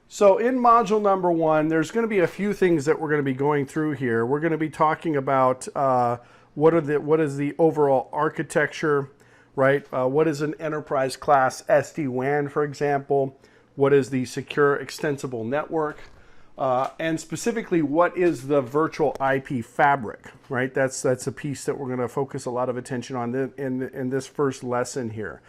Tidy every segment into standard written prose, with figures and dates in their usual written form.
So in module number one, there's going to be a few things that we're going to be going through here. We're going to be talking about what is the overall architecture, right? What is an enterprise class SD-WAN, for example? What is the secure extensible network? And specifically, what is the virtual IP fabric, right? That's a piece that we're going to focus a lot of attention on in this first lesson here.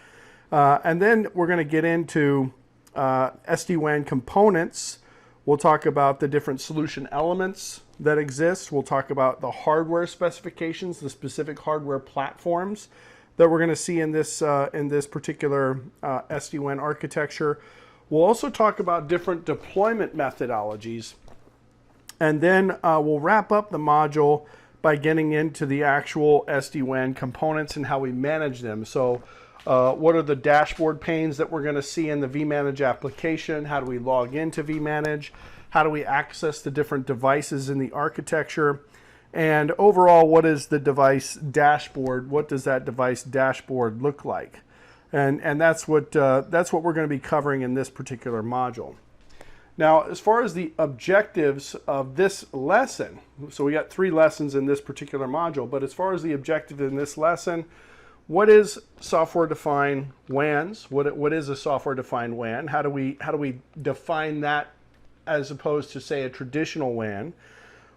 And then we're going to get into SD-WAN components. We'll talk about the different solution elements that exist. We'll talk about the hardware specifications, the specific hardware platforms that we're going to see in this particular SD-WAN architecture. We'll also talk about different deployment methodologies. And then we'll wrap up the module by getting into the actual SD-WAN components and how we manage them. So what are the dashboard panes that we're going to see in the vManage application? How do we log into vManage? How do we access the different devices in the architecture? And overall, what is the device dashboard? What does that device dashboard look like? And that's what we're going to be covering in this particular module. Now, as far as the objectives of this lesson, so we got 3 lessons in this particular module, but as far as the objective in this lesson, what is software-defined WANs? What is a software-defined WAN? How do we define that as opposed to, say, a traditional WAN?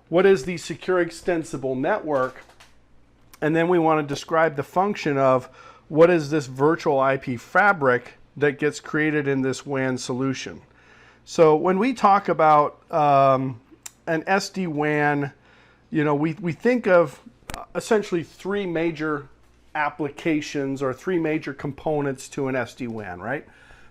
What is the secure extensible network? And then we want to describe the function of what is this virtual IP fabric that gets created in this WAN solution. So when we talk about an SD-WAN, we think of essentially 3 major applications or 3 major components to an SD-WAN, right?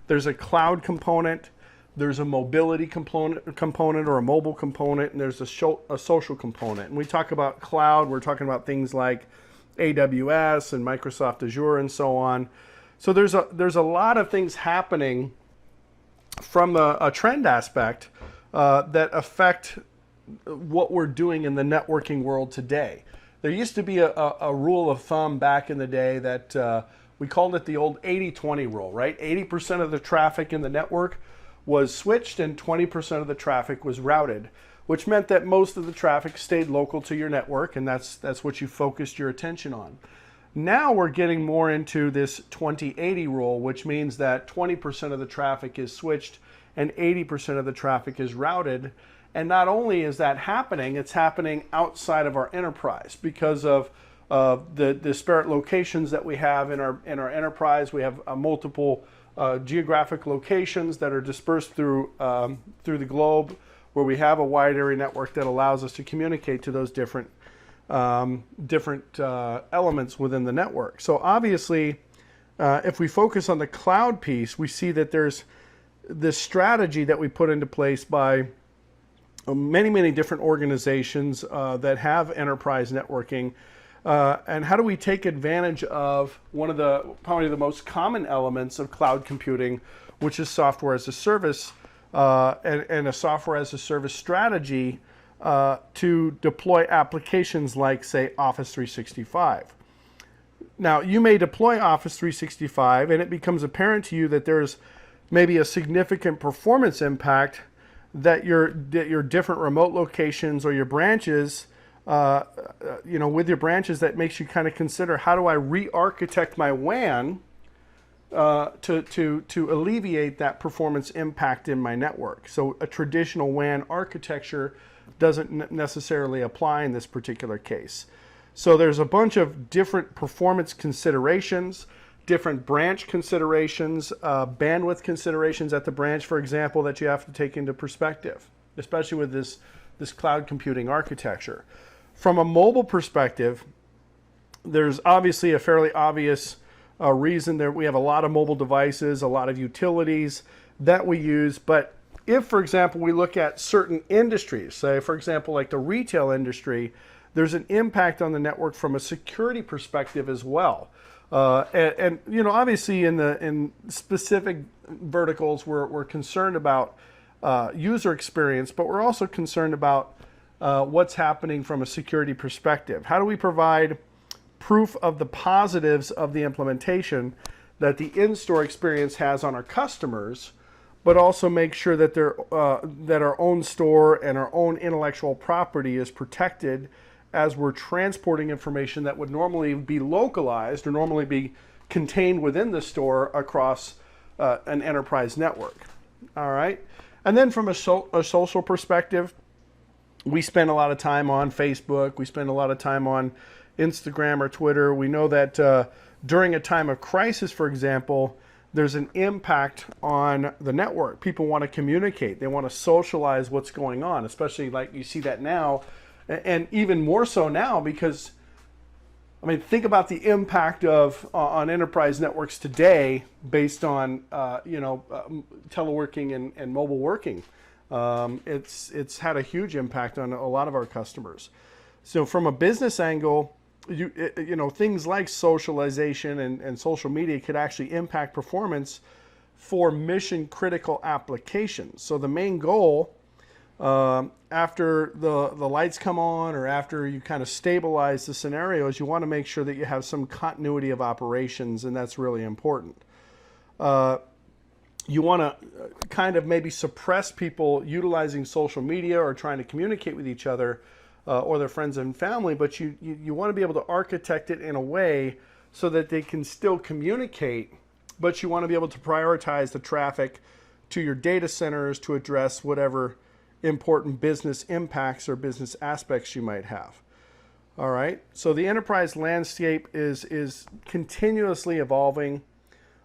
There's a cloud component, there's a mobility component or a mobile component, and there's a social component. And we talk about cloud, we're talking about things like AWS and Microsoft Azure and so on. So there's a lot of things happening from a trend aspect that affect what we're doing in the networking world today. There used to be a rule of thumb back in the day that we called it the old 80-20 rule, right? 80% of the traffic in the network was switched and 20% of the traffic was routed, which meant that most of the traffic stayed local to your network, and that's what you focused your attention on. Now we're getting more into this 20-80 rule, which means that 20% of the traffic is switched and 80% of the traffic is routed. And not only is that happening, it's happening outside of our enterprise because of the disparate locations that we have in our enterprise. We have multiple geographic locations that are dispersed through the globe, where we have a wide area network that allows us to communicate to those different elements within the network. So obviously, if we focus on the cloud piece, we see that there's this strategy that we put into place by many different organizations that have enterprise networking. And how do we take advantage of one of probably the most common elements of cloud computing, which is software as a service, and a software as a service strategy to deploy applications like, say, Office 365. Now, you may deploy Office 365 and it becomes apparent to you that there's maybe a significant performance impact that your different remote locations or your branches, with your branches, that makes you kind of consider, how do I re-architect my WAN to alleviate that performance impact in my network? So a traditional WAN architecture doesn't necessarily apply in this particular case. So there's a bunch of different performance considerations, different branch considerations, bandwidth considerations at the branch, for example, that you have to take into perspective, especially with this cloud computing architecture. From a mobile perspective, there's obviously a fairly obvious reason that we have a lot of mobile devices, a lot of utilities that we use. But if, for example, we look at certain industries, say, for example, like the retail industry, there's an impact on the network from a security perspective as well. And obviously in specific verticals, we're concerned about user experience, but we're also concerned about what's happening from a security perspective. How do we provide proof of the positives of the implementation that the in-store experience has on our customers, but also make sure that that our own store and our own intellectual property is protected as we're transporting information that would normally be localized or normally be contained within the store across an enterprise network. All right. And then from a social perspective, we spend a lot of time on Facebook. We spend a lot of time on Instagram or Twitter. We know that during a time of crisis, for example, there's an impact on the network. People want to communicate. They want to socialize what's going on, especially like you see that now, and even more so now because, I mean, think about the impact of on enterprise networks today based on teleworking and mobile working. It's had a huge impact on a lot of our customers. So from a business angle, things like socialization and social media could actually impact performance for mission critical applications. So the main goal after the lights come on or after you kind of stabilize the scenario is you want to make sure that you have some continuity of operations, and that's really important. You want to kind of maybe suppress people utilizing social media or trying to communicate with each other or their friends and family, but you want to be able to architect it in a way so that they can still communicate, but you want to be able to prioritize the traffic to your data centers to address whatever important business impacts or business aspects you might have. All right, so the enterprise landscape is continuously evolving.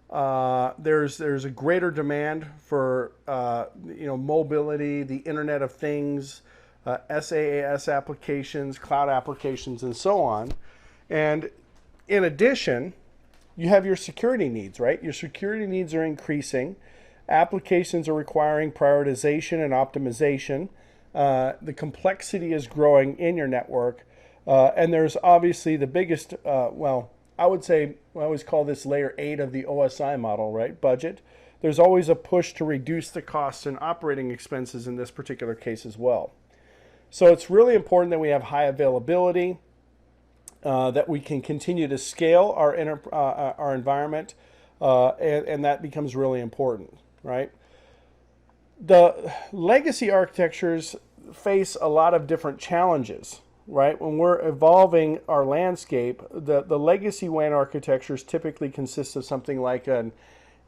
There's a greater demand for mobility, the Internet of Things, SaaS applications, cloud applications, and so on. And in addition, you have your security needs, right? Your security needs are increasing. Applications are requiring prioritization and optimization. The complexity is growing in your network. And there's obviously the biggest, I would say, I always call this layer 8 of the OSI model, right? Budget. There's always a push to reduce the costs and operating expenses in this particular case as well. So it's really important that we have high availability, that we can continue to scale our environment, and that becomes really important, right? The legacy architectures face a lot of different challenges, right? When we're evolving our landscape, the legacy WAN architectures typically consist of something like an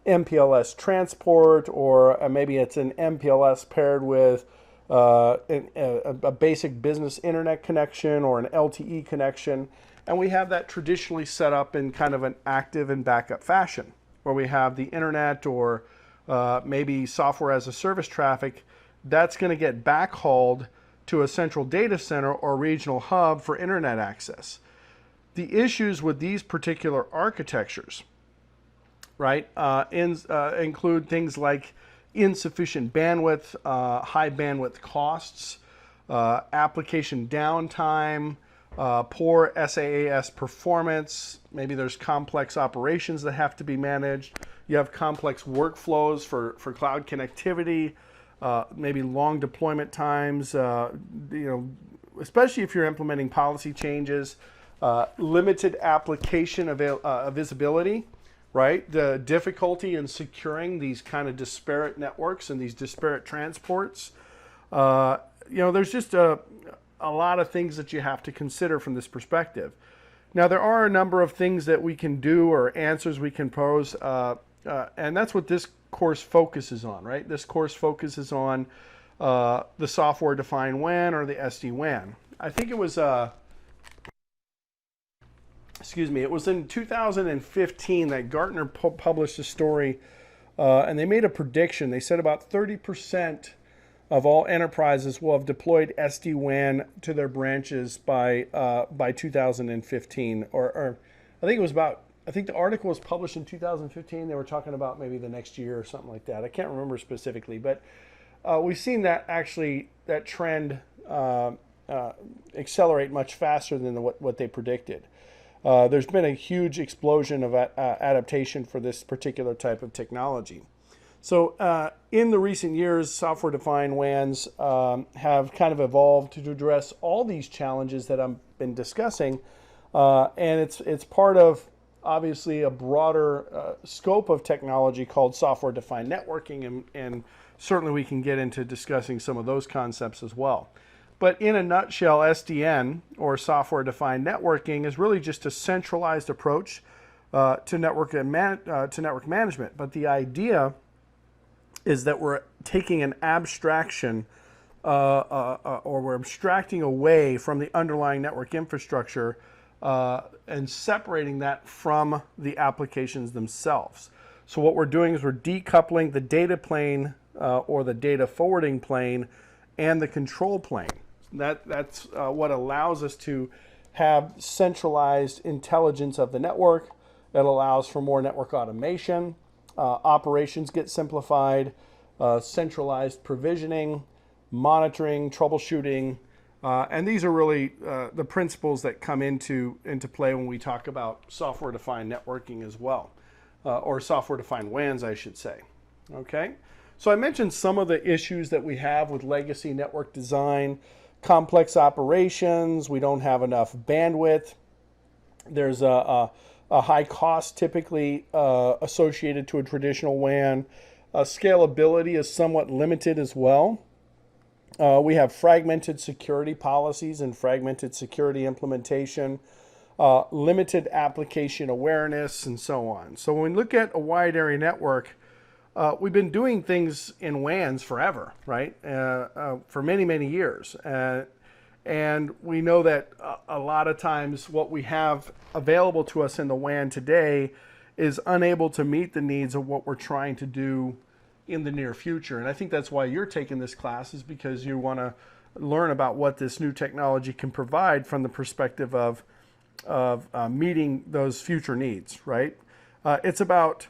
MPLS transport, or maybe it's an MPLS paired with a basic business internet connection or an LTE connection. And we have that traditionally set up in kind of an active and backup fashion, where we have the internet or maybe software as a service traffic that's going to get backhauled to a central data center or regional hub for internet access. The issues with these particular architectures, right, include things like insufficient bandwidth, high bandwidth costs, application downtime, poor SaaS performance. Maybe there's complex operations that have to be managed. You have complex workflows for cloud connectivity, maybe long deployment times, especially if you're implementing policy changes, limited application visibility, right? The difficulty in securing these kind of disparate networks and these disparate transports. There's just a lot of things that you have to consider from this perspective. Now, there are a number of things that we can do or answers we can pose, and that's what this course focuses on, right? This course focuses on the software-defined WAN or the SD-WAN. I think it was it was in 2015 that Gartner published a story, and they made a prediction. They said about 30% of all enterprises will have deployed SD-WAN to their branches by 2015. Or I think it was about, I think the article was published in 2015. They were talking about maybe the next year or something like that. I can't remember specifically, but we've seen that actually, that trend accelerate much faster than what they predicted. There's been a huge explosion of adaptation for this particular type of technology. So in the recent years, software-defined WANs have kind of evolved to address all these challenges that I've been discussing, and it's part of obviously a broader scope of technology called software-defined networking, and certainly we can get into discussing some of those concepts as well. But in a nutshell, SDN, or software-defined networking, is really just a centralized approach to network management. But the idea is that we're taking an abstraction or we're abstracting away from the underlying network infrastructure and separating that from the applications themselves. So what we're doing is we're decoupling the data plane or the data forwarding plane and the control plane. That's what allows us to have centralized intelligence of the network. That allows for more network automation. Operations get simplified, centralized provisioning, monitoring, troubleshooting, and these are really the principles that come into play when we talk about software-defined networking as well, or software-defined WANs, I should say. Okay, so I mentioned some of the issues that we have with legacy network design, complex operations. We don't have enough bandwidth. There's a high cost typically associated to a traditional WAN. Scalability is somewhat limited as well. We have fragmented security policies and fragmented security implementation, limited application awareness, and so on. So when we look at a wide area network, we've been doing things in WANs forever, right? For many, many years. And we know that a lot of times what we have available to us in the WAN today is unable to meet the needs of what we're trying to do in the near future. And I think that's why you're taking this class, is because you want to learn about what this new technology can provide from the perspective of meeting those future needs, right? It's about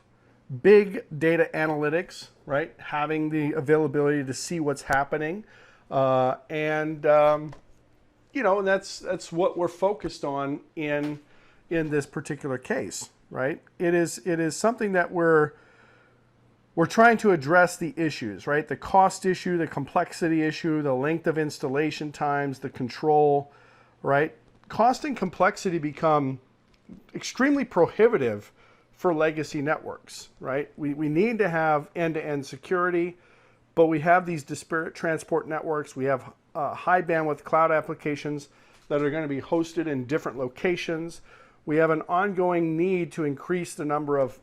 big data analytics, right? Having the availability to see what's happening. You know, and that's what we're focused on in this particular case, right? It is something that we're trying to address the issues, right? The cost issue, the complexity issue, the length of installation times, the control, right? Cost and complexity become extremely prohibitive for legacy networks, right? We need to have end-to-end security, but we have these disparate transport networks. We have high bandwidth cloud applications that are going to be hosted in different locations. We have an ongoing need to increase the number of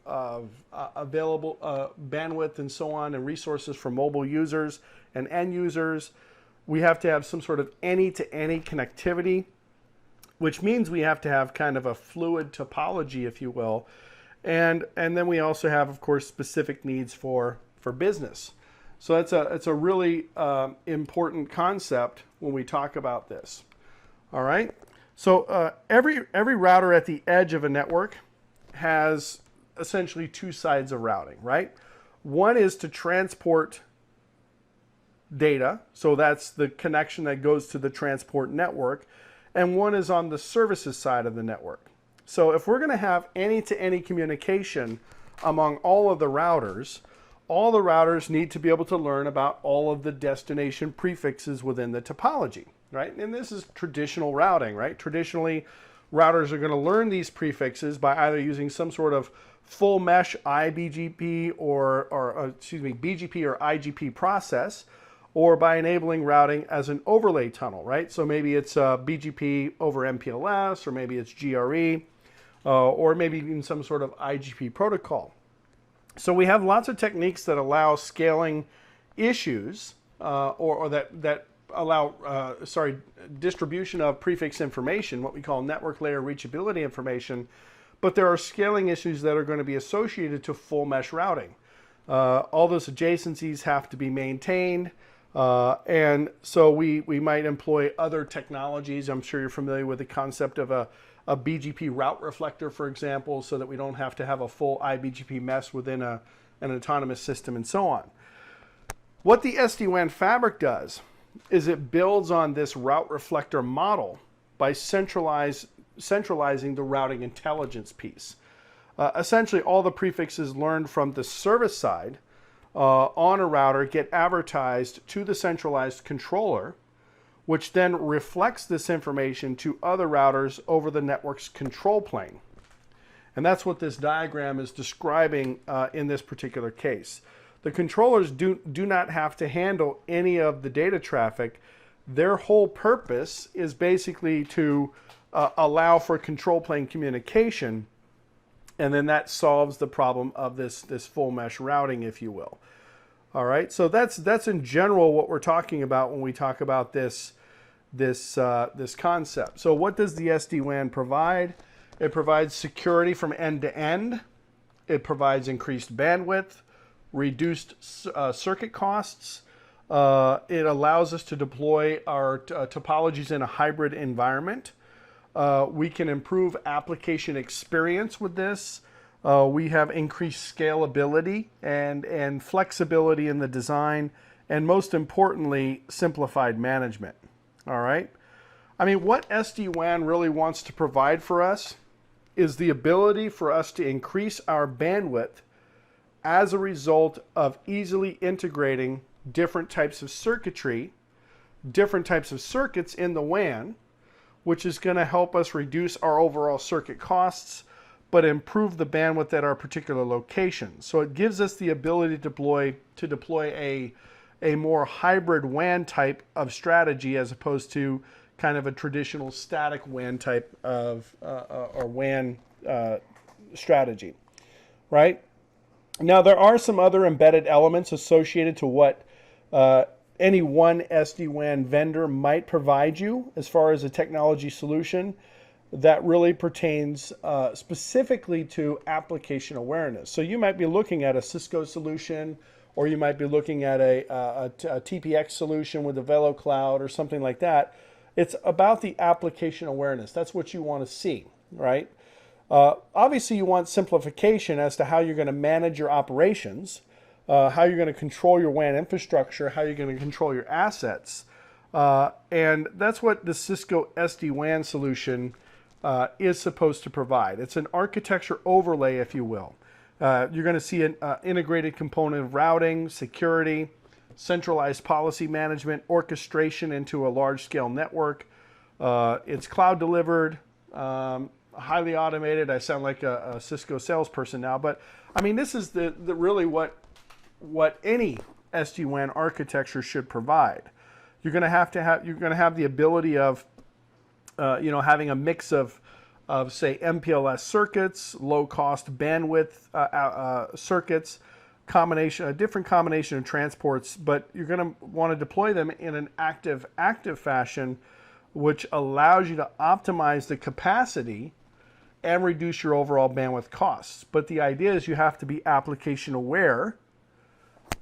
available bandwidth and so on and resources for mobile users and end users. We have to have some sort of any-to-any connectivity, which means we have to have kind of a fluid topology, if you will. And then we also have, of course, specific needs for business. So it's a really important concept when we talk about this. All right. So every router at the edge of a network has essentially two sides of routing, right? One is to transport data, so that's the connection that goes to the transport network, and one is on the services side of the network. So if we're going to have any-to-any communication among all of the routers need to be able to learn about all of the destination prefixes within the topology, right? And this is traditional routing, right? Traditionally, routers are going to learn these prefixes by either using some sort of full mesh IBGP or BGP or IGP process, or by enabling routing as an overlay tunnel, right? So maybe it's BGP over MPLS, or maybe it's GRE, or maybe even some sort of IGP protocol. So we have lots of techniques that allow scaling issues, or that allow, distribution of prefix information, what we call network layer reachability information, but there are scaling issues that are going to be associated to full mesh routing. All those adjacencies have to be maintained, and so we might employ other technologies. I'm sure you're familiar with the concept of a BGP route reflector, for example, so that we don't have to have a full IBGP mesh within an autonomous system and so on. What the SD-WAN fabric does is it builds on this route reflector model by centralizing the routing intelligence piece. Essentially, all the prefixes learned from the service side on a router get advertised to the centralized controller, which then reflects this information to other routers over the network's control plane. And that's what this diagram is describing in this particular case. The controllers do not have to handle any of the data traffic. Their whole purpose is basically to allow for control plane communication, and then that solves the problem of this full mesh routing, if you will. All right, so that's in general what we're talking about when we talk about this concept. So what does the SD-WAN provide? It provides security from end to end. It provides increased bandwidth, reduced circuit costs. It allows us to deploy our topologies in a hybrid environment. We can improve application experience with this. We have increased scalability and flexibility in the design, and most importantly, simplified management. All right. I mean, what SD-WAN really wants to provide for us is the ability for us to increase our bandwidth as a result of easily integrating different types of circuitry, different types of circuits in the WAN, which is going to help us reduce our overall circuit costs, but improve the bandwidth at our particular location. So it gives us the ability to deploy a more hybrid WAN type of strategy as opposed to kind of a traditional static WAN type of or WAN strategy, right? Now there are some other embedded elements associated to what any one SD-WAN vendor might provide you as far as a technology solution that really pertains specifically to application awareness. So you might be looking at a Cisco solution, or you might be looking at a TPX solution with the Velo Cloud or something like that. It's about the application awareness. That's what you want to see, right? Obviously, you want simplification as to how you're going to manage your operations, how you're going to control your WAN infrastructure, how you're going to control your assets. And that's what the Cisco SD-WAN solution is supposed to provide. It's an architecture overlay, if you will. You're going to see an integrated component of routing, security, centralized policy management, orchestration into a large-scale network. It's cloud delivered, highly automated. I sound like a Cisco salesperson now, but I mean, this is the really what any SD-WAN architecture should provide. You're going to have the ability of having a mix of say MPLS circuits, low-cost bandwidth circuits, a different combination of transports, but you're going to want to deploy them in an active fashion, which allows you to optimize the capacity and reduce your overall bandwidth costs. But the idea is you have to be application aware.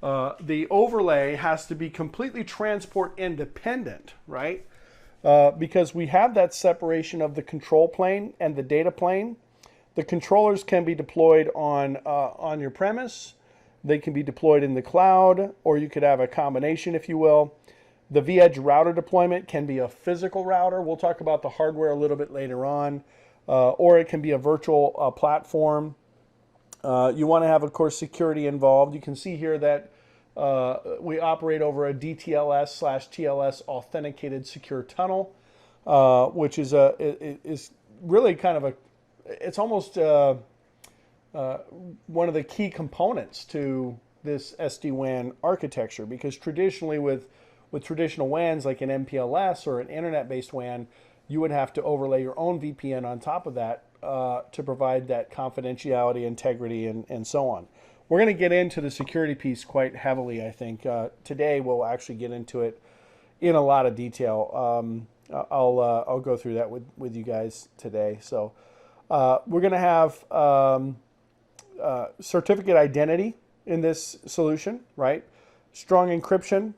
The overlay has to be completely transport independent, right? Because we have that separation of the control plane and the data plane. The controllers can be deployed on your premise. They can be deployed in the cloud, or you could have a combination, if you will. The vEdge router deployment can be a physical router. We'll talk about the hardware a little bit later on. Or it can be a virtual platform. You want to have, of course, security involved. You can see here that we operate over a DTLS/TLS authenticated secure tunnel, which is really kind of it's almost one of the key components to this SD-WAN architecture, because traditionally with traditional WANs like an MPLS or an internet-based WAN, you would have to overlay your own VPN on top of that to provide that confidentiality, integrity, and so on. We're going to get into the security piece quite heavily, I think. Today we'll actually get into it in a lot of detail. I'll go through that with you guys today. So we're going to have certificate identity in this solution, right? Strong encryption,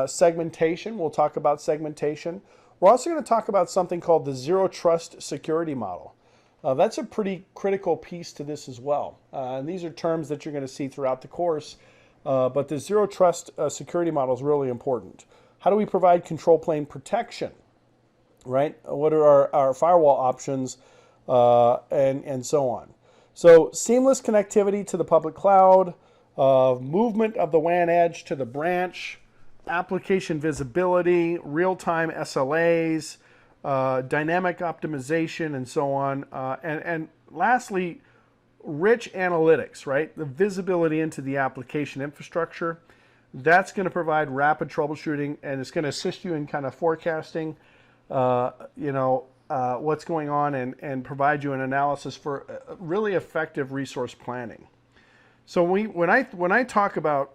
segmentation. We'll talk about segmentation. We're also going to talk about something called the Zero Trust security model. That's a pretty critical piece to this as well. And these are terms that you're going to see throughout the course. But the Zero Trust security model is really important. How do we provide control plane protection, right? What are our firewall options and so on? So seamless connectivity to the public cloud, movement of the WAN edge to the branch, application visibility, real-time SLAs, dynamic optimization, and so on. And lastly, rich analytics, right? The visibility into the application infrastructure. That's going to provide rapid troubleshooting, and it's going to assist you in kind of forecasting, what's going on, and provide you an analysis for really effective resource planning. So when I talk about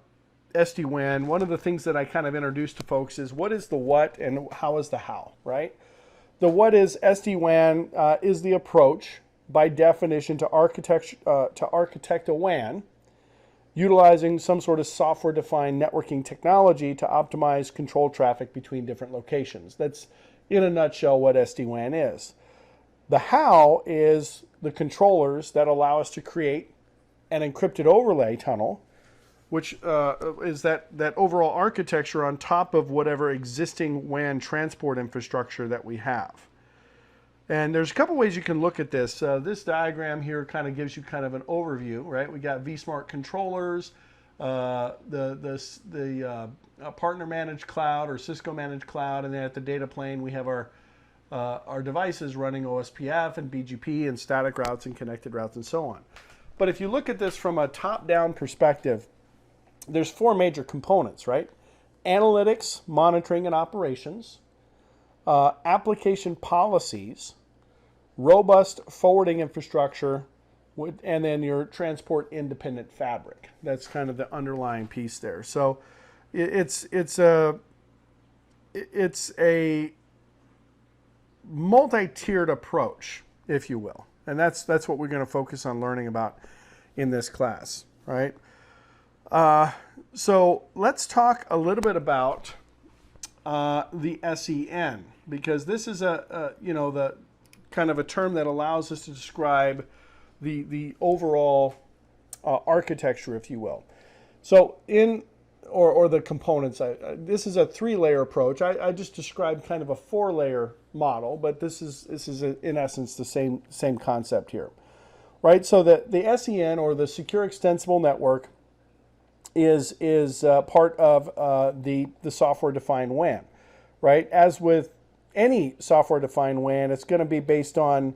SD-WAN, one of the things that I kind of introduce to folks is what is the what and how is the how, right? The what is SD-WAN is the approach by definition to architect a WAN utilizing some sort of software-defined networking technology to optimize control traffic between different locations. That's in a nutshell what SD-WAN is. The how is the controllers that allow us to create an encrypted overlay tunnel, which is that overall architecture on top of whatever existing WAN transport infrastructure that we have. And there's a couple ways you can look at this. This diagram here kind of gives you kind of an overview, right? We got vSmart controllers, the partner managed cloud or Cisco managed cloud, and then at the data plane we have our devices running OSPF and BGP and static routes and connected routes and so on. But if you look at this from a top-down perspective, there's four major components, right? Analytics, monitoring and operations, application policies, robust forwarding infrastructure, and then your transport independent fabric. That's kind of the underlying piece there. So it's a multi-tiered approach, if you will. And that's what we're going to focus on learning about in this class, right? So let's talk a little bit about the SEN, because this is the kind of a term that allows us to describe the overall architecture, if you will. So or the components. This is a three-layer approach. I just described kind of a four-layer model, but this is in essence the same concept here, right? So the SEN, or the Secure Extensible Network, is part of the software-defined WAN, right? As with any software-defined WAN, it's going to be based on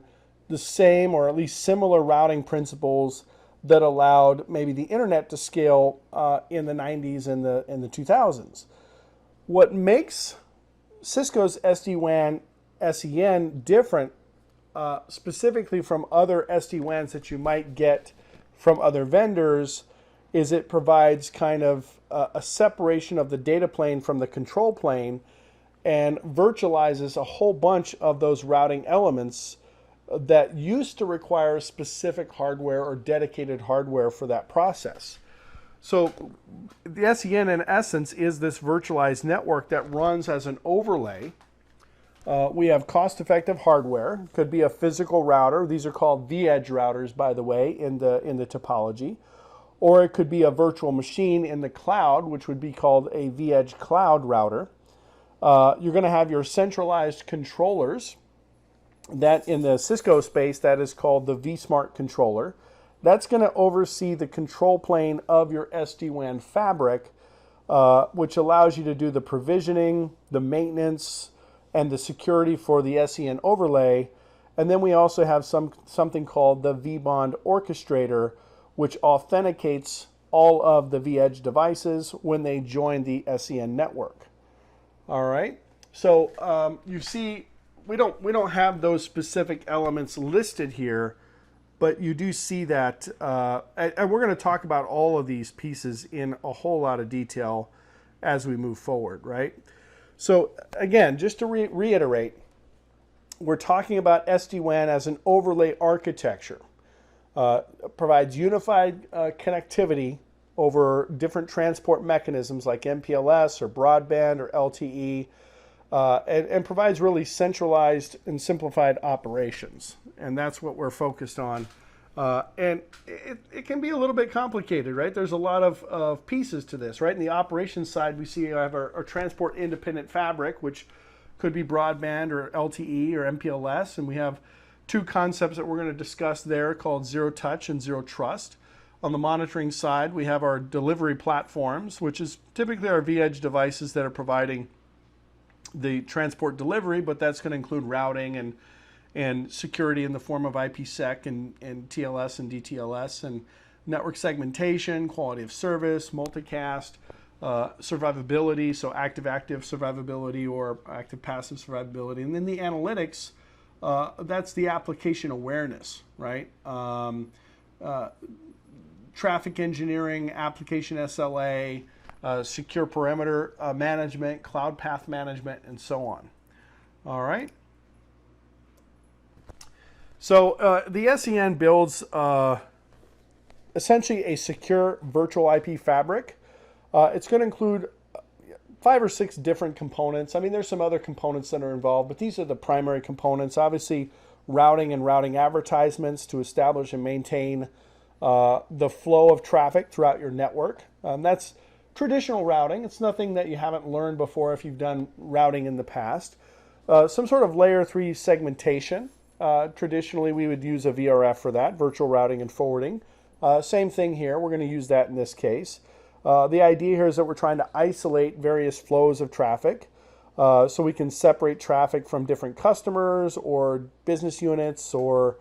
the same or at least similar routing principles that allowed maybe the internet to scale in the 90s and the 2000s. What makes Cisco's SD-WAN SEN different specifically from other SD-WANs that you might get from other vendors is it provides kind of a separation of the data plane from the control plane and virtualizes a whole bunch of those routing elements that used to require specific hardware or dedicated hardware for that process. So the SEN in essence is this virtualized network that runs as an overlay. We have cost-effective hardware. Could be a physical router. These are called V-Edge routers, by the way, in the topology. Or it could be a virtual machine in the cloud, which would be called a V-Edge cloud router. You're going to have your centralized controllers. That in the Cisco space, that is called the vSmart controller. That's going to oversee the control plane of your SD-WAN fabric, which allows you to do the provisioning, the maintenance, and the security for the SEN overlay. And then we also have something called the vBond orchestrator, which authenticates all of the V-Edge devices when they join the SEN network. All right. So you see, we don't have those specific elements listed here, but you do see that, and we're going to talk about all of these pieces in a whole lot of detail as we move forward, right? So again, just to reiterate, we're talking about SD-WAN as an overlay architecture. Provides unified connectivity over different transport mechanisms like MPLS or broadband or LTE, and provides really centralized and simplified operations. And that's what we're focused on. And it can be a little bit complicated, right? There's a lot of pieces to this, right? In the operations side, we see I have our transport independent fabric, which could be broadband or LTE or MPLS. And we have two concepts that we're going to discuss there called zero touch and zero trust. On the monitoring side, we have our delivery platforms, which is typically our V-Edge devices that are providing the transport delivery, but that's going to include routing and security in the form of IPsec and TLS and DTLS, and network segmentation, quality of service, multicast, survivability, so active-active survivability or active-passive survivability. And then the analytics, that's the application awareness, right? Traffic engineering, application SLA, secure perimeter management, cloud path management, and so on. All right. So the SEN builds essentially a secure virtual IP fabric. It's going to include 5 or 6 different components. I mean, there's some other components that are involved, but these are the primary components. Obviously, routing and routing advertisements to establish and maintain the flow of traffic throughout your network. That's traditional routing. It's nothing that you haven't learned before if you've done routing in the past. Some sort of layer 3 segmentation. Traditionally, we would use a VRF for that, virtual routing and forwarding. Same thing here. We're going to use that in this case. The idea here is that we're trying to isolate various flows of traffic so we can separate traffic from different customers or business units or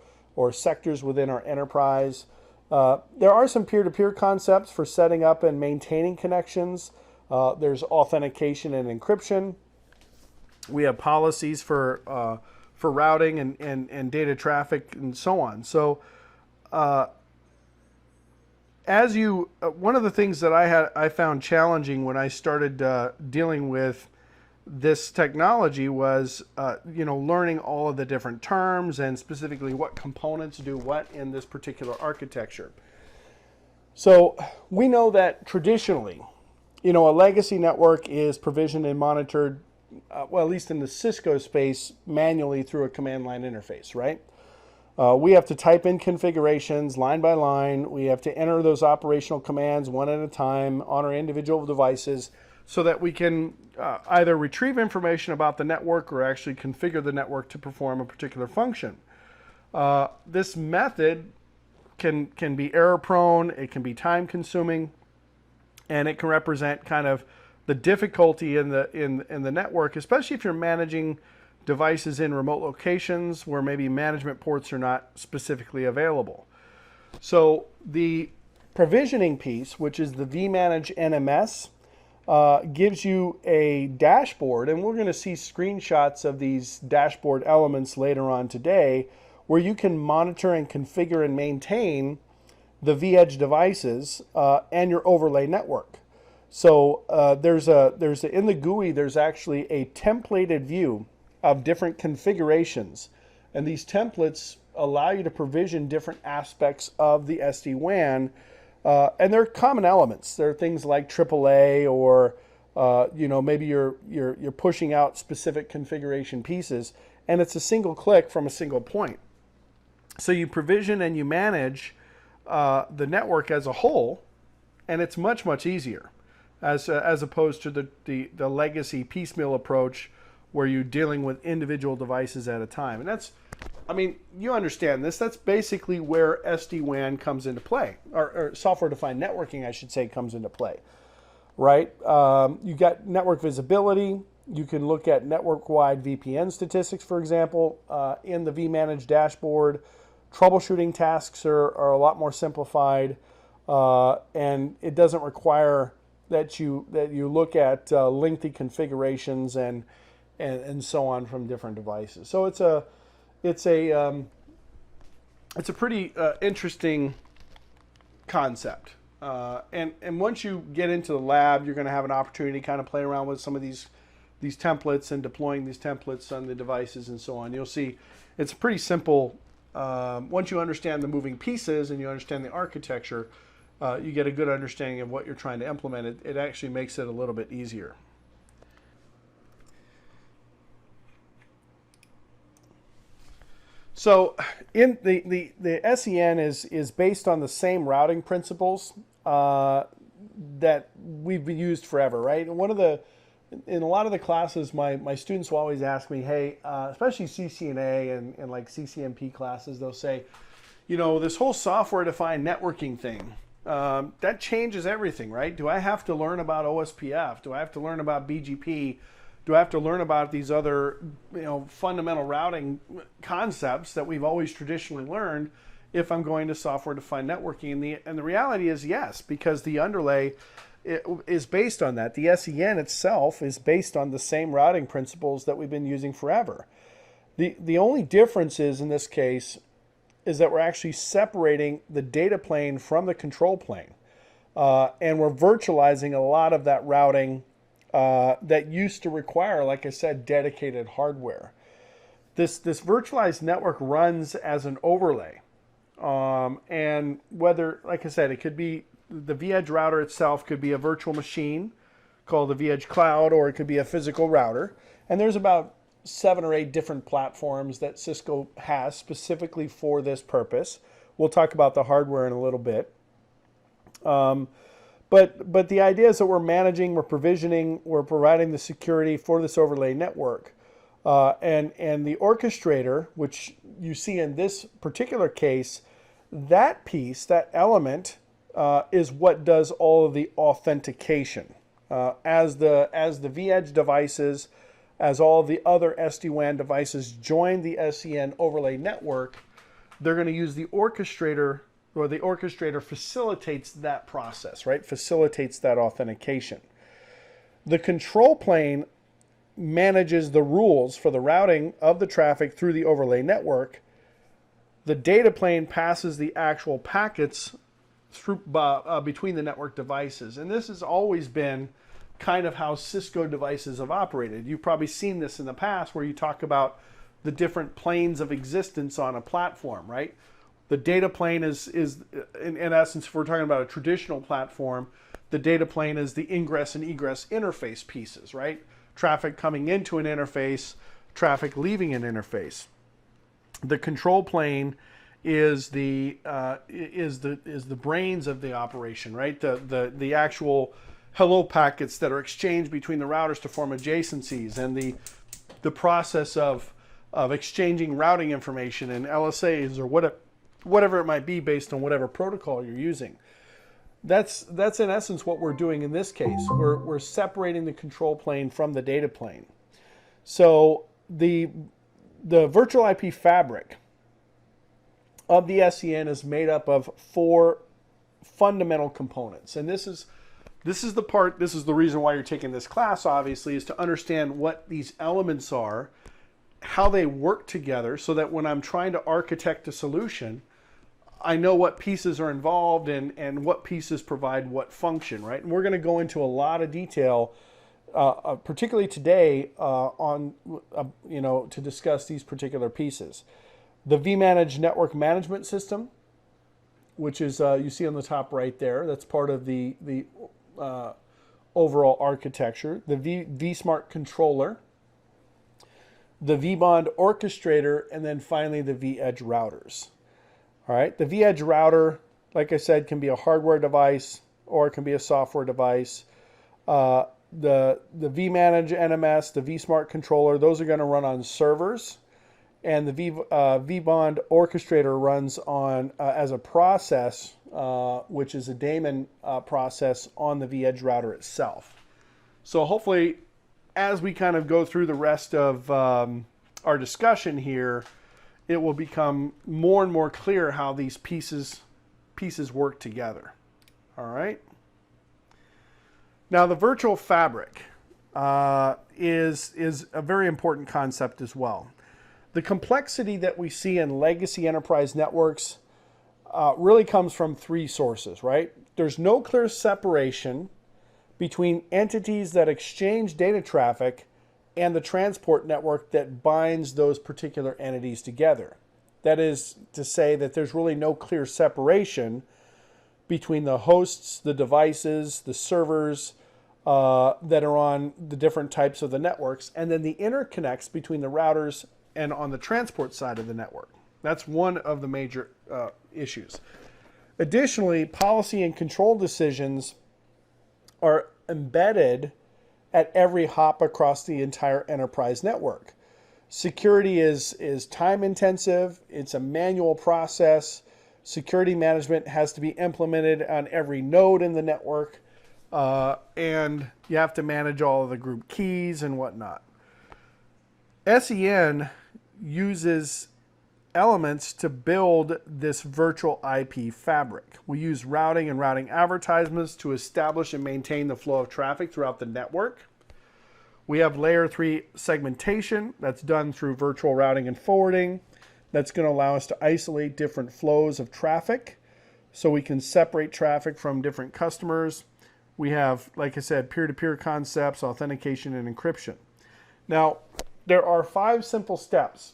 sectors within our enterprise. There are some peer-to-peer concepts for setting up and maintaining connections. There's authentication and encryption. We have policies for routing and data traffic and so on. So one of the things that I found challenging when I started dealing with this technology was learning all of the different terms and specifically what components do what in this particular architecture. So we know that traditionally, a legacy network is provisioned and monitored, well, at least in the Cisco space, manually through a command line interface, right? We have to type in configurations line by line. We have to enter those operational commands one at a time on our individual devices so that we can either retrieve information about the network or actually configure the network to perform a particular function. This method can be error prone, it can be time consuming, and it can represent kind of the difficulty in the network, especially if you're managing devices in remote locations where maybe management ports are not specifically available. So the provisioning piece, which is the vManage NMS, gives you a dashboard, and we're going to see screenshots of these dashboard elements later on today, where you can monitor and configure and maintain the vEdge devices and your overlay network. So in the GUI, there's actually a templated view of different configurations, and these templates allow you to provision different aspects of the SD-WAN, and they're common elements. There are things like AAA, or maybe you're pushing out specific configuration pieces, and it's a single click from a single point. So you provision and you manage the network as a whole, and it's much, much easier as opposed to the legacy piecemeal approach where you're dealing with individual devices at a time. And that's, you understand this, that's basically where SD-WAN comes into play, or software-defined networking, I should say, comes into play, right? You got network visibility. You can look at network-wide VPN statistics, for example, in the vManage dashboard. Troubleshooting tasks are a lot more simplified, and it doesn't require that you look at lengthy configurations and so on from different devices. So it's a pretty interesting concept. And once you get into the lab, you're going to have an opportunity to kind of play around with some of these templates and deploying these templates on the devices and so on. You'll see it's pretty simple. Once you understand the moving pieces and you understand the architecture, you get a good understanding of what you're trying to implement. It actually makes it a little bit easier. So in the SEN is based on the same routing principles that we've used forever, right? And in a lot of the classes, my students will always ask me, hey, especially CCNA and like CCNP classes, they'll say, this whole software-defined networking thing, that changes everything, right? Do I have to learn about OSPF? Do I have to learn about BGP Do I have to learn about these other, fundamental routing concepts that we've always traditionally learned if I'm going to software-defined networking? And the reality is yes, because the underlay is based on that. The SEN itself is based on the same routing principles that we've been using forever. The only difference is, in this case, is that we're actually separating the data plane from the control plane. And we're virtualizing a lot of that routing that used to require, like I said, dedicated hardware. This virtualized network runs as an overlay. And whether, like I said, it could be the vEdge router itself could be a virtual machine called the vEdge Cloud, or it could be a physical router. And there's about 7 or 8 different platforms that Cisco has specifically for this purpose. We'll talk about the hardware in a little bit. But the idea is that we're managing, we're provisioning, we're providing the security for this overlay network. And the orchestrator, which you see in this particular case, that piece, that element, is what does all of the authentication. As the vEdge devices, as all the other SD-WAN devices join the SEN overlay network, they're going to use the orchestrator, or the orchestrator facilitates that process, right? Facilitates that authentication. The control plane manages the rules for the routing of the traffic through the overlay network. The data plane passes the actual packets through, between the network devices. And this has always been kind of how Cisco devices have operated. You've probably seen this in the past where you talk about the different planes of existence on a platform, right? The data plane is in essence, if we're talking about a traditional platform, the data plane is the ingress and egress interface pieces, right? Traffic coming into an interface, traffic leaving an interface. The control plane is the brains of the operation, right? The actual hello packets that are exchanged between the routers to form adjacencies, and the process of exchanging routing information and LSAs or whatever it might be based on whatever protocol you're using. That's in essence what we're doing in this case. We're separating the control plane from the data plane. So the virtual IP fabric of the SEN is made up of 4 fundamental components. And this is the reason why you're taking this class, obviously, is to understand what these elements are, how they work together, so that when I'm trying to architect a solution, I know what pieces are involved and what pieces provide what function, right? And we're going to go into a lot of detail, particularly today, to discuss these particular pieces. The vManage network management system, which is you see on the top right there, that's part of the overall architecture. The vSmart controller, the vBond orchestrator, and then finally the vEdge routers. All right, the vEdge router, like I said, can be a hardware device or it can be a software device. The vManage NMS, the vSmart controller, those are going to run on servers, and the vBond orchestrator runs on as a process, which is a daemon process on the vEdge router itself. So hopefully, as we kind of go through the rest of our discussion here, it will become more and more clear how these pieces work together. All right. Now, the virtual fabric is a very important concept as well. The complexity that we see in legacy enterprise networks really comes from 3 sources, right? There's no clear separation between entities that exchange data traffic and the transport network that binds those particular entities together. That is to say that there's really no clear separation between the hosts, the devices, the servers that are on the different types of the networks, and then the interconnects between the routers and on the transport side of the network. That's one of the major issues. Additionally, policy and control decisions are embedded at every hop across the entire enterprise network. Security is time intensive, it's a manual process. Security management has to be implemented on every node in the network. and you have to manage all of the group keys and whatnot. SEN uses elements to build this virtual IP fabric. We use routing and routing advertisements to establish and maintain the flow of traffic throughout the network. We have layer 3 segmentation that's done through virtual routing and forwarding. That's going to allow us to isolate different flows of traffic so we can separate traffic from different customers. We have, like I said, peer-to-peer concepts, authentication, and encryption. Now, there are 5 simple steps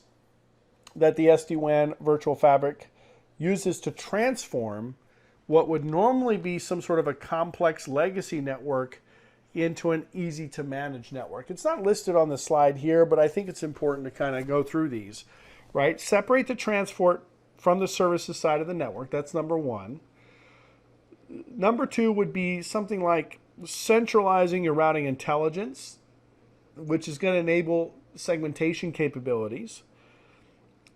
that the SD-WAN virtual fabric uses to transform what would normally be some sort of a complex legacy network into an easy-to-manage network. It's not listed on the slide here, but I think it's important to kind of go through these, right? Separate the transport from the services side of the network. That's number 1. Number 2 would be something like centralizing your routing intelligence, which is going to enable segmentation capabilities.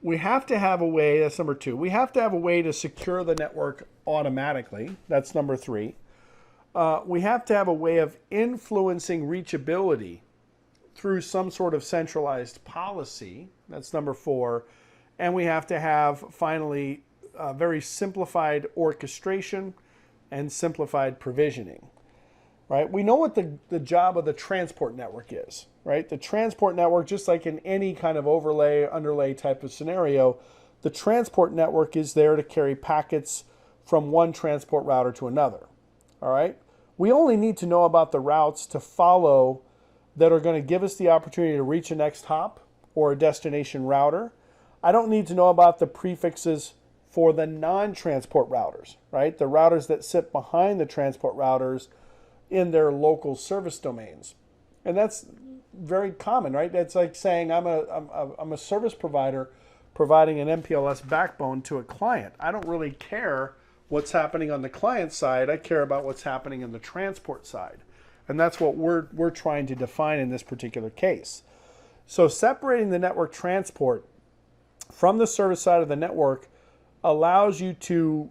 We have to have a way, that's number 2. We have to have a way to secure the network automatically. That's number 3. We have to have a way of influencing reachability through some sort of centralized policy. That's number 4. And we have to have, finally, very simplified orchestration and simplified provisioning. Right? We know what the job of the transport network is. Right? The transport network, just like in any kind of overlay, underlay type of scenario, the transport network is there to carry packets from one transport router to another. All right? We only need to know about the routes to follow that are going to give us the opportunity to reach a next hop or a destination router. I don't need to know about the prefixes for the non-transport routers, right? The routers that sit behind the transport routers in their local service domains. And that's very common, right? That's like saying I'm a service provider providing an MPLS backbone to a client. I don't really care what's happening on the client side. I care about what's happening in the transport side. And that's what we're trying to define in this particular case. So separating the network transport from the service side of the network allows you to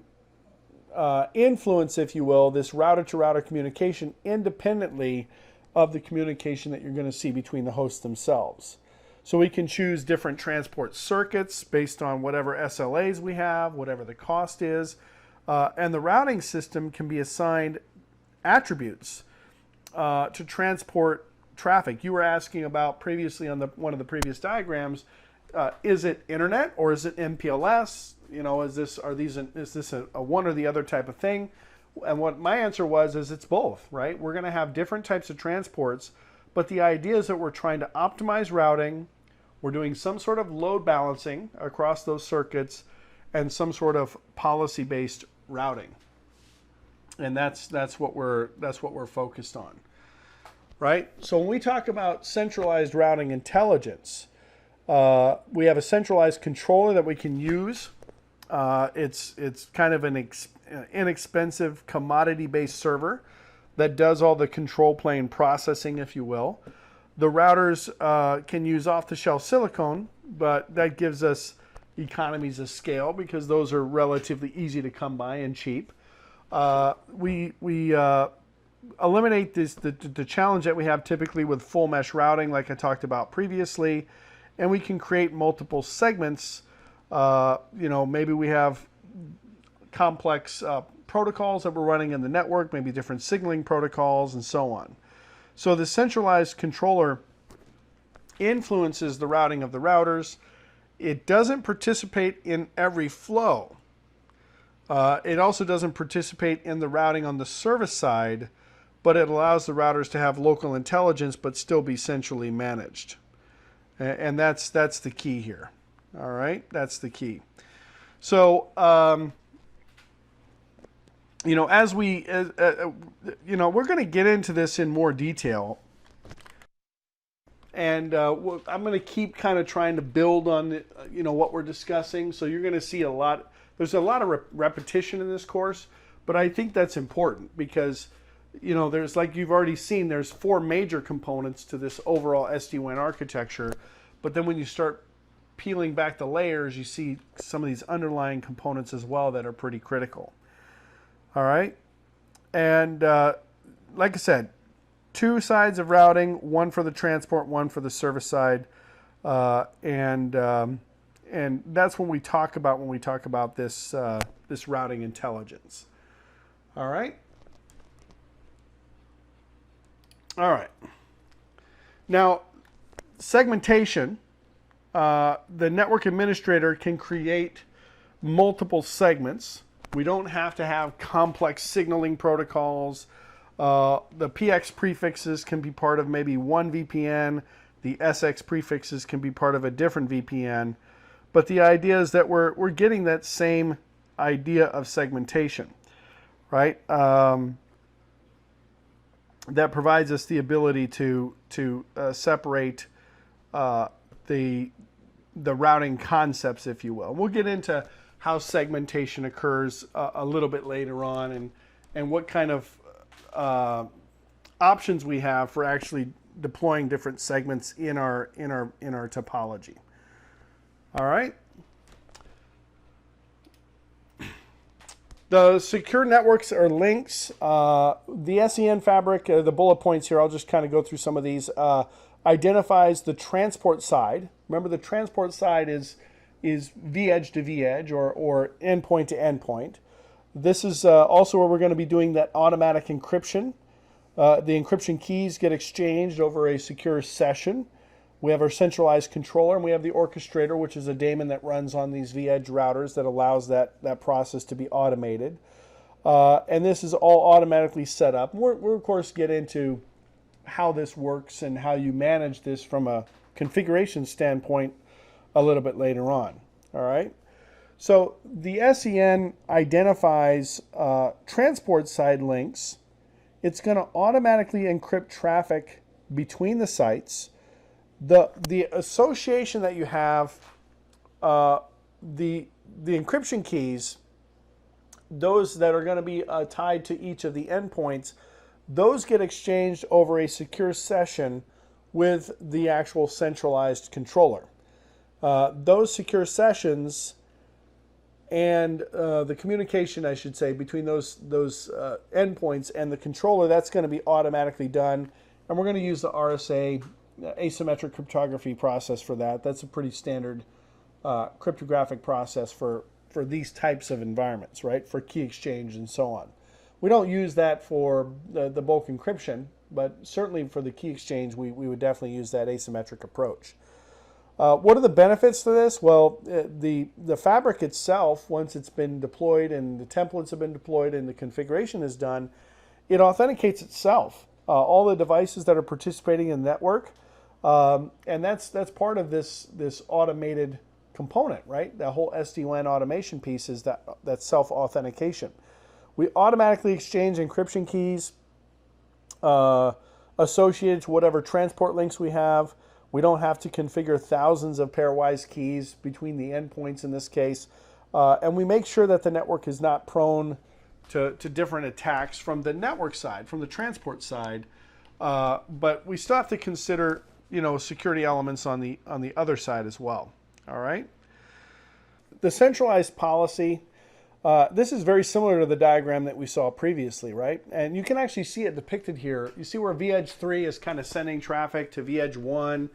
influence, if you will, this router-to-router communication independently of the communication that you're going to see between the hosts themselves. So we can choose different transport circuits based on whatever SLAs we have, whatever the cost is, and the routing system can be assigned attributes to transport traffic. You were asking about previously on one of the previous diagrams, is it internet or is it MPLS? You know, is this a one or the other type of thing? And what my answer was is it's both, right? We're going to have different types of transports, but the idea is that we're trying to optimize routing. We're doing some sort of load balancing across those circuits and some sort of policy-based routing. And that's what we're focused on, right? So when we talk about centralized routing intelligence, we have a centralized controller that we can use. It's kind of an inexpensive commodity-based server that does all the control plane processing, if you will. The routers can use off-the-shelf silicone, but that gives us economies of scale because those are relatively easy to come by and cheap. We eliminate the challenge that we have typically with full mesh routing, like I talked about previously, and we can create multiple segments. Maybe we have complex protocols that we're running in the network, maybe different signaling protocols, and so on. So the centralized controller influences the routing of the routers. It doesn't participate in every flow. It also doesn't participate in the routing on the service side, but it allows the routers to have local intelligence but still be centrally managed. And that's the key here. All right, that's the key. So, as we're going to get into this in more detail. And I'm going to keep kind of trying to build on, what we're discussing. So you're going to see there's a lot of repetition in this course, but I think that's important because, there's, like you've already seen, there's 4 major components to this overall SD-WAN architecture. But then when you start peeling back the layers, you see some of these underlying components as well that are pretty critical. All right. And like I said, two sides of routing, one for the transport, one for the service side. And that's what we talk about when we talk about this, this routing intelligence. All right. All right. Now, segmentation, the network administrator can create multiple segments. We don't have to have complex signaling protocols. The PX prefixes can be part of maybe one VPN. The SX prefixes can be part of a different VPN. But the idea is that we're getting that same idea of segmentation, right? That provides us the ability to separate the routing concepts, if you will. We'll get into how segmentation occurs a little bit later on, and what kind of options we have for actually deploying different segments in our topology. All right. The secure networks or links, the SEN fabric, the bullet points here, I'll just kind of go through some of these, identifies the transport side. Remember, the transport side is V-edge to V-edge or endpoint to endpoint. This is also where we're going to be doing that automatic encryption. The encryption keys get exchanged over a secure session. We have our centralized controller, and we have the orchestrator, which is a daemon that runs on these V-edge routers that allows that process to be automated. And this is all automatically set up. We'll of course get into how this works and how you manage this from a configuration standpoint a little bit later on. All right. So the SEN identifies transport side links. It's going to automatically encrypt traffic between the sites. The association that you have, the encryption keys, those that are going to be tied to each of the endpoints, those get exchanged over a secure session with the actual centralized controller. Those secure sessions and the communication, I should say, between those endpoints and the controller, that's going to be automatically done. And we're going to use the RSA asymmetric cryptography process for that. That's a pretty standard cryptographic process for these types of environments, right? For key exchange and so on. We don't use that for the bulk encryption, but certainly for the key exchange, we would definitely use that asymmetric approach. What are the benefits to this? Well, the fabric itself, once it's been deployed and the templates have been deployed and the configuration is done, it authenticates itself. All the devices that are participating in the network, and that's part of this automated component, right? The whole SD-WAN automation piece is that self-authentication. We automatically exchange encryption keys associated to whatever transport links we have. We don't have to configure thousands of pairwise keys between the endpoints in this case. And we make sure that the network is not prone to different attacks from the network side, from the transport side. But we still have to consider, security elements on the other side as well. All right. The centralized policy. This is very similar to the diagram that we saw previously, right? And you can actually see it depicted here. You see where VEdge 3 is kind of sending traffic to VEdge 1.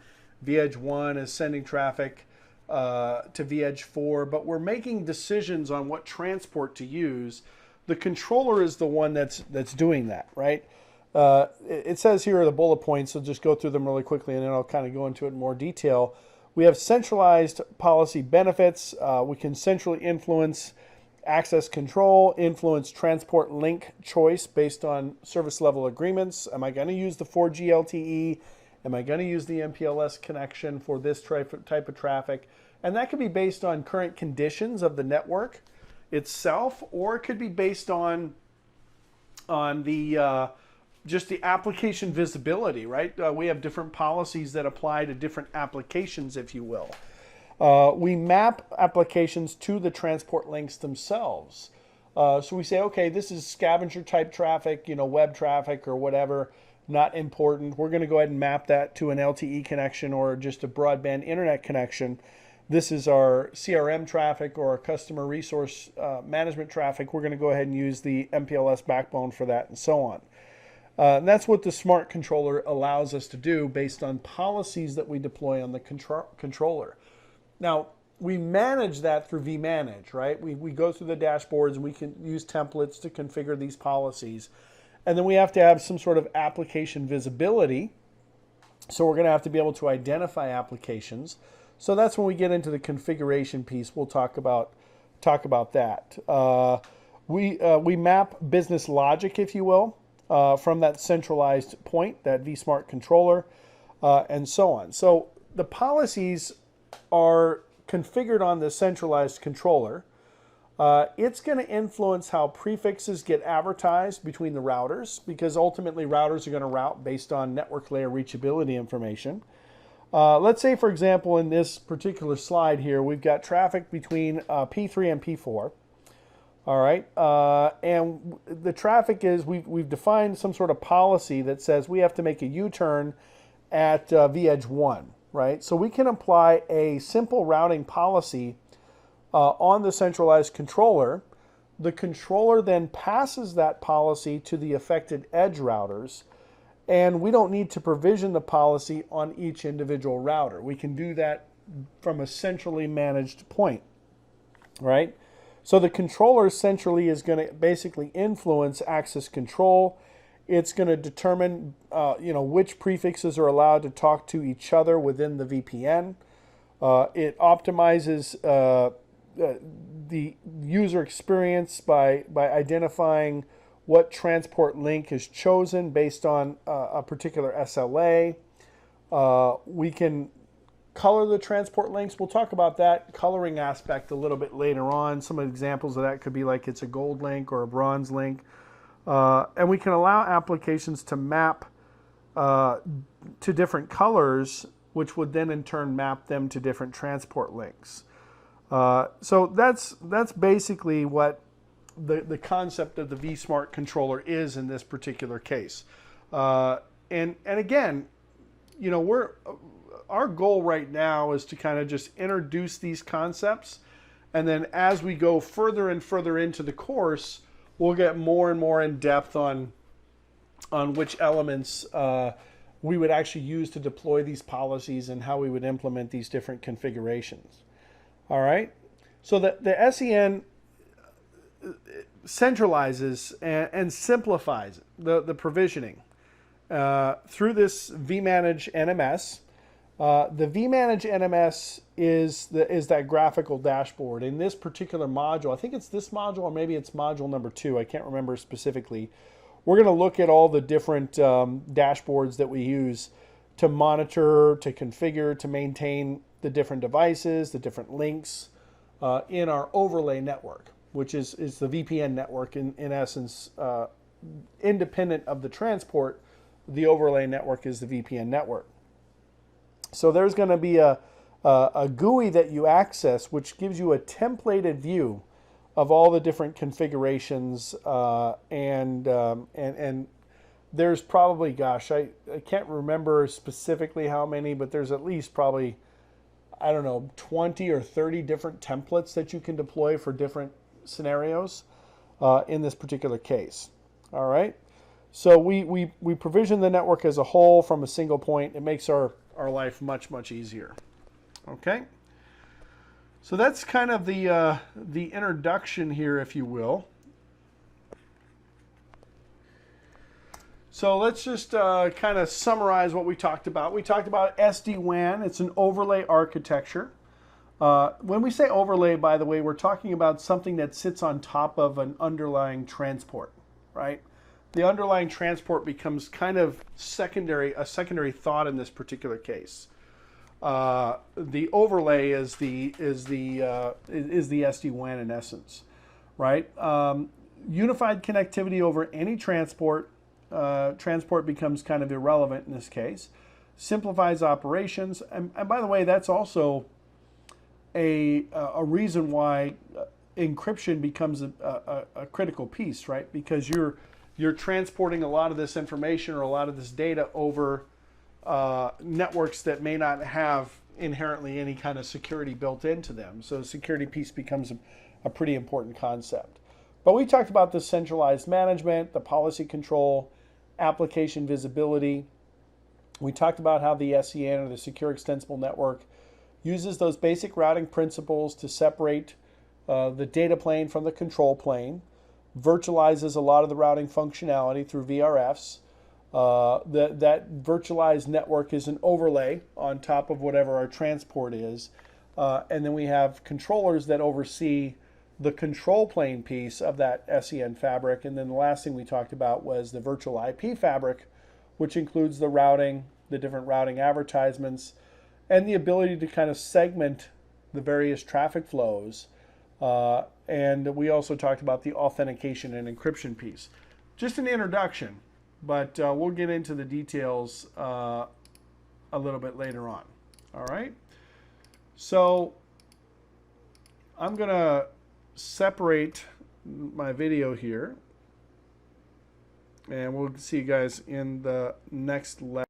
VEdge 1 is sending traffic to VEdge 4. But we're making decisions on what transport to use. The controller is the one that's doing that, right? It says here are the bullet points. So just go through them really quickly, and then I'll kind of go into it in more detail. We have centralized policy benefits. We can centrally influence access control, influence transport link choice based on service level agreements. Am I going to use the 4G LTE? Am I going to use the MPLS connection for this type of traffic? And that could be based on current conditions of the network itself, or it could be based on the just the application visibility, right? We have different policies that apply to different applications, if you will. We map applications to the transport links themselves. So we say, okay, this is scavenger type traffic, web traffic or whatever, not important. We're going to go ahead and map that to an LTE connection or just a broadband internet connection. This is our CRM traffic or our customer resource management traffic. We're going to go ahead and use the MPLS backbone for that and so on. And that's what the smart controller allows us to do based on policies that we deploy on the controller. Now, we manage that through vManage, right? We go through the dashboards and we can use templates to configure these policies. And then we have to have some sort of application visibility. So we're going to have to be able to identify applications. So that's when we get into the configuration piece. We'll talk about that. We map business logic, if you will, from that centralized point, that vSmart controller, and so on. So the policies are configured on the centralized controller. It's going to influence how prefixes get advertised between the routers, because ultimately routers are going to route based on network layer reachability information. Let's say, for example, in this particular slide here, we've got traffic between P3 and P4. All right, and the traffic is, we've defined some sort of policy that says we have to make a U-turn at vEdge 1, right? So we can apply a simple routing policy on the centralized controller. The controller then passes that policy to the affected edge routers, and we don't need to provision the policy on each individual router. We can do that from a centrally managed point, right? So the controller centrally is going to basically influence access control. It's going to determine which prefixes are allowed to talk to each other within the VPN. It optimizes the user experience by identifying what transport link is chosen based on a particular SLA. We can color the transport links. We'll talk about that coloring aspect a little bit later on. Some examples of that could be like it's a gold link or a bronze link. And we can allow applications to map to different colors, which would then in turn map them to different transport links. So that's basically what the concept of the vSmart controller is in this particular case. And again, our goal right now is to kind of just introduce these concepts, and then as we go further and further into the course, we'll get more and more in depth on which elements we would actually use to deploy these policies and how we would implement these different configurations. All right, so the SEN centralizes and simplifies the provisioning through this vManage NMS. The vManage NMS is that graphical dashboard. In this particular module, I think it's this module or maybe it's module number 2, I can't remember specifically, we're going to look at all the different dashboards that we use to monitor, to configure, to maintain the different devices, the different links in our overlay network, which is the VPN network in essence, independent of the transport. The overlay network is the VPN network. So there's going to be a GUI that you access, which gives you a templated view of all the different configurations, and there's probably, gosh, I can't remember specifically how many, but there's at least probably, I don't know, 20 or 30 different templates that you can deploy for different scenarios in this particular case. All right. So we provision the network as a whole from a single point. It makes our life much, much easier. Okay. So that's kind of the introduction here, if you will. So let's just kind of summarize what we talked about. We talked about SD-WAN. It's an overlay architecture. When we say overlay, by the way, we're talking about something that sits on top of an underlying transport, right? The underlying transport becomes kind of a secondary thought in this particular case. The overlay is the SD-WAN in essence, right? Unified connectivity over any transport. Transport becomes kind of irrelevant in this case. Simplifies operations, and by the way, that's also a reason why encryption becomes a critical piece, right? Because you're transporting a lot of this information or a lot of this data over networks that may not have inherently any kind of security built into them. So the security piece becomes a pretty important concept. But we talked about the centralized management, the policy control, application visibility. We talked about how the SEN, or the Secure Extensible Network, uses those basic routing principles to separate the data plane from the control plane, virtualizes a lot of the routing functionality through VRFs. That virtualized network is an overlay on top of whatever our transport is. And then we have controllers that oversee the control plane piece of that SEN fabric. And then the last thing we talked about was the virtual IP fabric, which includes the routing, the different routing advertisements, and the ability to kind of segment the various traffic flows. And we also talked about the authentication and encryption piece. Just an introduction, but we'll get into the details a little bit later on. All right. So I'm going to separate my video here, and we'll see you guys in the next lesson.